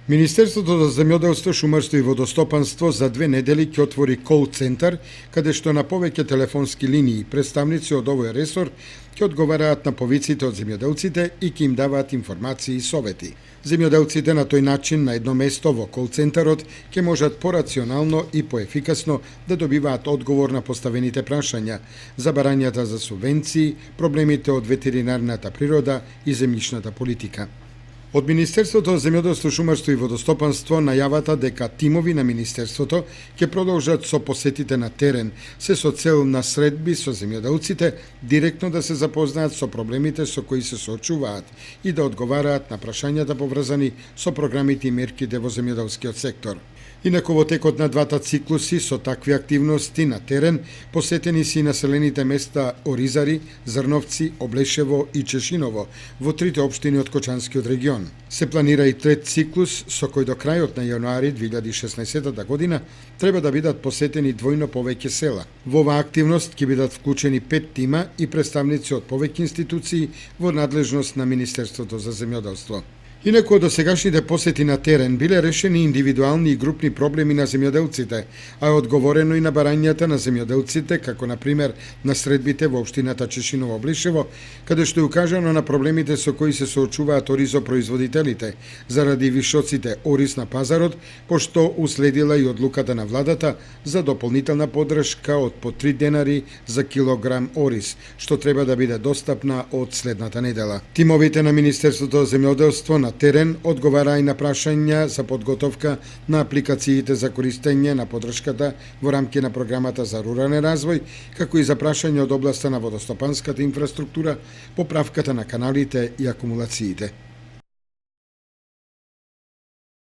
Министерството за земјоделство, шумарство и водостопанство за 2 недели ќе отвори кол-центар, каде што на повеќе телефонски линии представници од овој ресор ќе одговараат на повиците од земјоделците и ќе им даваат информации и совети. Земјоделците на тој начин на едно место во кол-центарот ќе можат порационално и поефикасно да добиваат одговор на поставените прашања за барањата за субвенции, проблемите од ветеринарната природа и земјишната политика. Од Министерството за земјоделство, шумарство и водостопанство најавата дека тимови на Министерството ќе продолжат со посетите на терен, се со цел на средби со земјоделците, директно да се запознаат со проблемите со кои се соочуваат и да одговараат на прашањата поврзани со програмите и мерките во земјоделскиот сектор. Инаку во текот на двата циклуси со такви активности на терен посетени си населените места Оризари, Зрновци, Облешево и Чешиново во трите општини од Кочанскиот регион. Се планира и трет циклус со кој до крајот на јануари 2016 година треба да бидат посетени двојно повеќе села. Во оваа активност ќе бидат вклучени 5 тима и представници од повеќе институции во надлежност на Министерството за земјоделство. Инаку од досегашните посети на терен биле решени индивидуални и групни проблеми на земјоделците, а е одговорено и на барањата на земјоделците, како на пример на средбите во општината Чешиново Облешево, каде што е укажано на проблемите со кои се соочуваат оризопроизводителите заради вишоците ориз на пазарот, пошто уследила и одлуката на владата за дополнителна поддршка од по 3 денари за килограм ориз, што треба да биде достапна од следната недела. Тимовите на Министерството за земјоделство на терен одговара и на прашања за подготовка на апликациите за користење на поддршката во рамки на програмата за рурален развој, како и за прашања од областа на водостопанската инфраструктура, поправката на каналите и акумулациите.